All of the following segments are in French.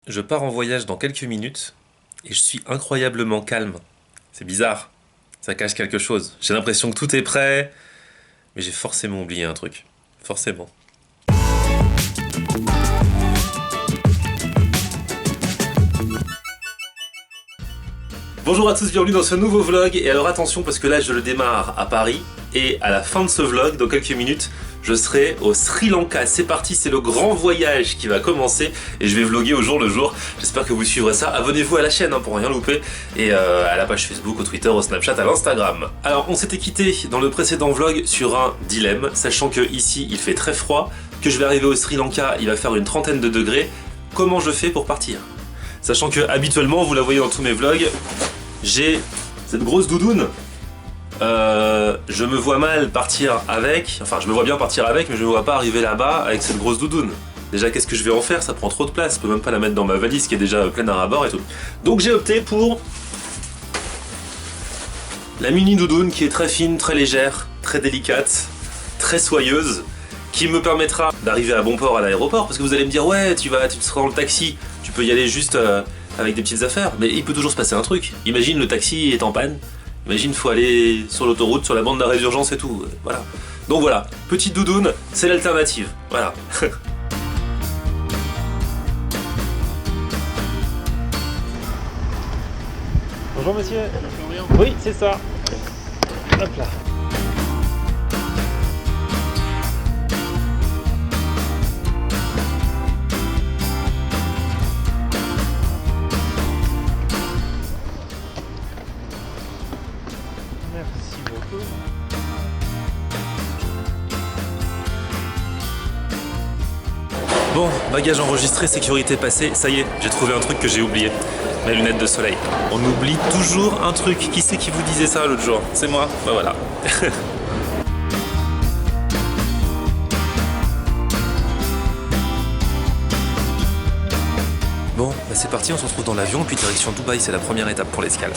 Je pars en voyage dans quelques minutes et je suis incroyablement calme. C'est bizarre, ça cache quelque chose. J'ai l'impression que tout est prêt, mais j'ai forcément oublié un truc. Forcément. Bonjour à tous, bienvenue dans ce nouveau vlog. Et alors attention parce que là je le démarre à Paris et à la fin de ce vlog, dans quelques minutes, je serai au Sri Lanka. C'est parti, c'est le grand voyage qui va commencer et je vais vlogger au jour le jour. J'espère que vous suivrez ça. Abonnez-vous à la chaîne pour rien louper et à la page Facebook, au Twitter, au Snapchat, à l'Instagram. Alors on s'était quitté dans le précédent vlog sur un dilemme, sachant que ici il fait très froid, que je vais arriver au Sri Lanka, il va faire une trentaine de degrés. Comment je fais pour partir? Sachant que habituellement, vous la voyez dans tous mes vlogs, j'ai cette grosse doudoune. Je me vois mal partir avec, enfin je me vois bien partir avec, mais je me vois pas arriver là-bas avec cette grosse doudoune. Déjà, qu'est-ce que je vais en faire? Ça prend trop de place, je peux même pas la mettre dans ma valise qui est déjà pleine à ras-bord et tout. Donc j'ai opté pour la mini doudoune qui est très fine, très légère, très délicate, très soyeuse, qui me permettra d'arriver à bon port à l'aéroport, parce que vous allez me dire ouais, tu seras dans le taxi, tu peux y aller juste avec des petites affaires, mais il peut toujours se passer un truc. Imagine le taxi est en panne. Imagine, faut aller sur l'autoroute, sur la bande d'arrêt d'urgence et tout, voilà. Donc voilà, petite doudoune, c'est l'alternative, voilà. Bonjour monsieur. Oui, c'est ça. Hop là. Merci beaucoup. Bon, bagage enregistré, sécurité passée, ça y est, j'ai trouvé un truc que j'ai oublié. Mes lunettes de soleil. On oublie toujours un truc. Qui c'est qui vous disait ça l'autre jour? C'est moi, bah voilà. Bon, bah c'est parti, on se retrouve dans l'avion, puis direction Dubaï, c'est la première étape pour l'escale.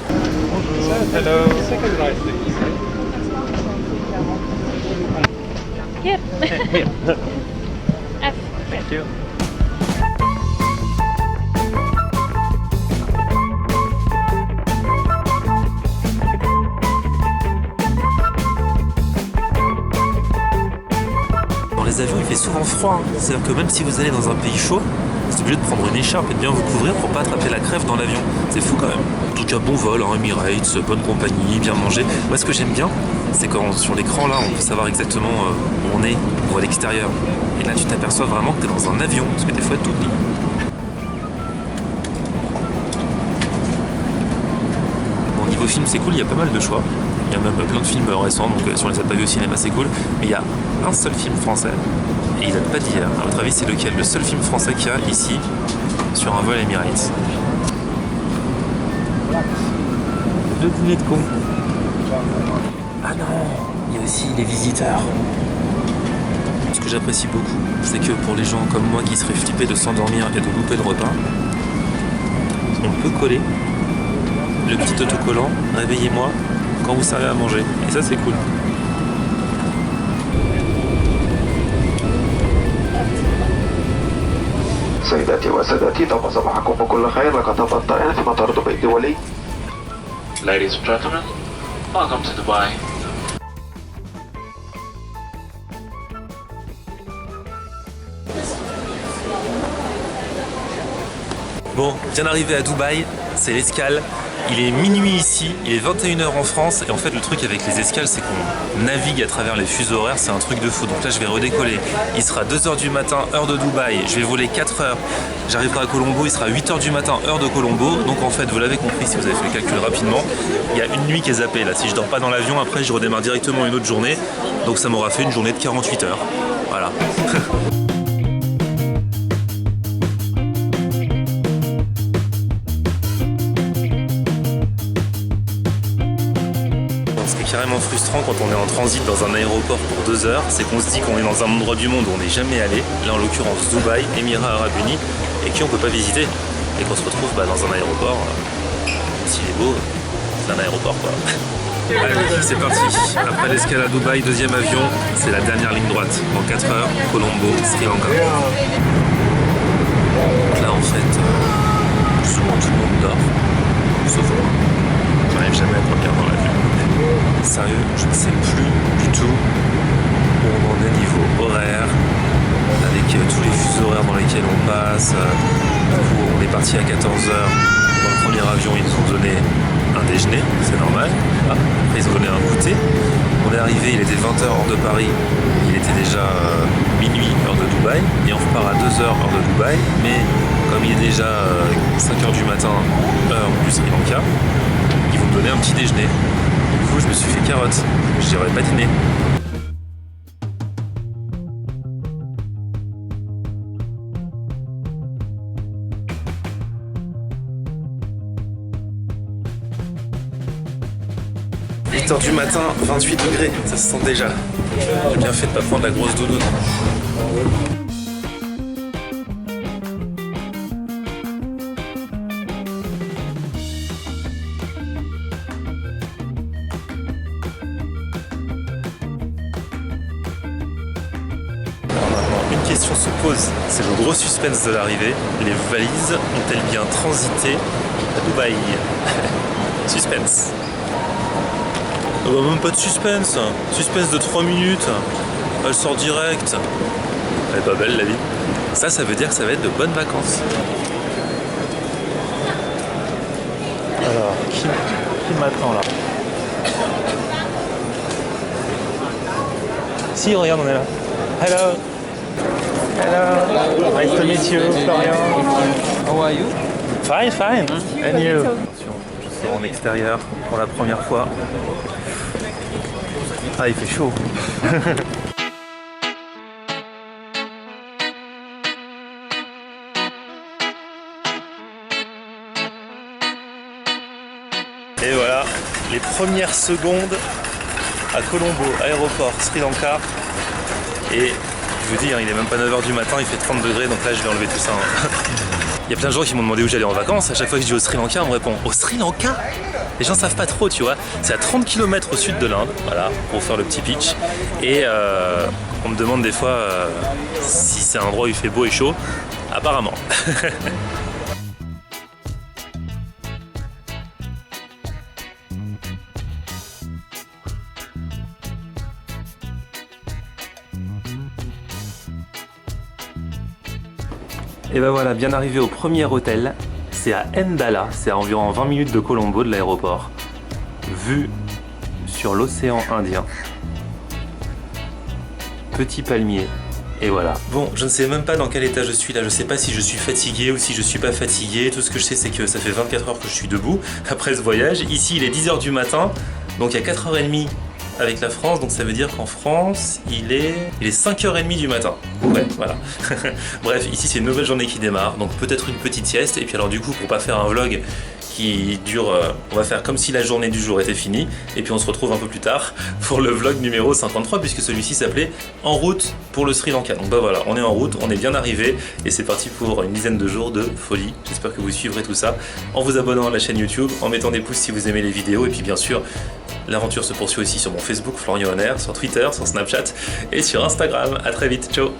Bonjour. Hello. Second right, please. Here. Here. F. Thank you. Dans les avions, il fait souvent froid, hein. C'est-à-dire que même si vous allez dans un pays chaud, vous êtes obligé de prendre une écharpe et de bien vous couvrir pour pas attraper la crève dans l'avion. C'est fou quand même. En tout cas, bon vol, hein, Emirates, bonne compagnie, bien manger. Moi, ce que j'aime bien, c'est quand sur l'écran, là, on peut savoir exactement où on est, on voit l'extérieur. Et là, tu t'aperçois vraiment que tu es dans un avion, parce que des fois, tu oublies. Bon, niveau film, c'est cool, il y a pas mal de choix. Il y a même plein de films récents, donc si on les a pas vus au cinéma, c'est cool. Mais il y a un seul film français, et il date pas d'hier. À votre avis, c'est lequel? Le seul film français qu'il y a ici, sur un vol Emirates. Le dîner de con. Ah non, il y a aussi les visiteurs. Ce que j'apprécie beaucoup, c'est que pour les gens comme moi qui seraient flippés de s'endormir et de louper le repas, on peut coller le petit autocollant « Réveillez-moi » quand vous servez à manger. Et ça, c'est cool. سيداتي وسادتي طاب صباحكم بكل خير لقد طاب الطائرة في مطار دبي الدولي. Ladies and gentlemen, welcome to Dubai. Bon, bien arrivé à Dubaï, c'est l'escale. Il est minuit ici, il est 21h en France et en fait le truc avec les escales c'est qu'on navigue à travers les fuseaux horaires, c'est un truc de fou. Donc là je vais redécoller, il sera 2h du matin heure de Dubaï, je vais voler 4 heures, j'arriverai à Colombo, il sera 8h du matin heure de Colombo. Donc en fait vous l'avez compris si vous avez fait le calcul rapidement, il y a une nuit qui est zappée là. Si je dors pas dans l'avion, après je redémarre directement une autre journée, donc ça m'aura fait une journée de 48 heures. Voilà. Carrément frustrant quand on est en transit dans un aéroport pour 2 heures, c'est qu'on se dit qu'on est dans un endroit du monde où on n'est jamais allé, là en l'occurrence Dubaï, Émirats Arabes Unis, et qui on peut pas visiter, et qu'on se retrouve dans un aéroport, s'il est beau, c'est un aéroport quoi. Allez, c'est parti. Après l'escale à Dubaï, deuxième avion, c'est la dernière ligne droite. Dans 4 heures, Colombo, Sri Lanka. Donc là, en fait, On est parti à 14h. Dans le premier avion, ils nous ont donné un déjeuner, c'est normal. Après, ils ont donné un goûter. On est arrivé, il était 20h heure de Paris. Il était déjà minuit heure de Dubaï. Et on repart à 2h heure de Dubaï. Mais comme il est déjà 5h du matin heure du Sri Lanka, ils vont me donner un petit déjeuner. Du coup, je me suis fait carotte. Je dirais pas dîner. Heure du matin, 28 degrés, ça se sent déjà. J'ai bien fait de pas prendre la grosse doudoune. Alors maintenant, une question se pose, c'est le gros suspense de l'arrivée. Les valises ont-elles bien transité à Dubaï? Suspense. Oh bah même pas de suspense, suspense de 3 minutes, elle sort direct. Elle est pas belle la vie. Ça veut dire que ça va être de bonnes vacances. Alors, qui m'attend là? Si, regarde, on est là. Hello. Hello. Nice to meet you, Florian. How are you? Fine, fine. And you? Attention, je sors en extérieur pour la première fois. Ah, il fait chaud. Et voilà, les premières secondes à Colombo, aéroport Sri Lanka. Et je vous dis, il est même pas 9h du matin, il fait 30 degrés, donc là je vais enlever tout ça. Il y a plein de gens qui m'ont demandé où j'allais en vacances. À chaque fois que je dis au Sri Lanka, on me répond au Sri Lanka. Les gens savent pas trop, tu vois. C'est à 30 km au sud de l'Inde, voilà, pour faire le petit pitch. Et on me demande des fois si c'est un endroit où il fait beau et chaud. Apparemment. Et ben voilà, bien arrivé au premier hôtel. C'est à Ndala, c'est à environ 20 minutes de Colombo, de l'aéroport. Vue sur l'océan Indien. Petit palmier. Et voilà. Bon, je ne sais même pas dans quel état je suis là. Je sais pas si je suis fatigué ou si je suis pas fatigué. Tout ce que je sais, c'est que ça fait 24 heures que je suis debout après ce voyage. Ici, il est 10h du matin. Donc, il y a 4h30 avec la France. Donc, ça veut dire qu'en France, il est 5h30 du matin. Ouais, voilà. Bref, ici, c'est une nouvelle journée qui démarre. Donc, peut-être une petite sieste. Et puis, alors, du coup, pour pas faire un vlog qui dure, on va faire comme si la journée du jour était finie, et puis on se retrouve un peu plus tard pour le vlog numéro 53, puisque celui-ci s'appelait En route pour le Sri Lanka. Donc bah voilà, on est en route, on est bien arrivé, et c'est parti pour une dizaine de jours de folie. J'espère que vous suivrez tout ça en vous abonnant à la chaîne YouTube, en mettant des pouces si vous aimez les vidéos, et puis bien sûr, l'aventure se poursuit aussi sur mon Facebook, Florian Honner, sur Twitter, sur Snapchat, et sur Instagram. À très vite, ciao.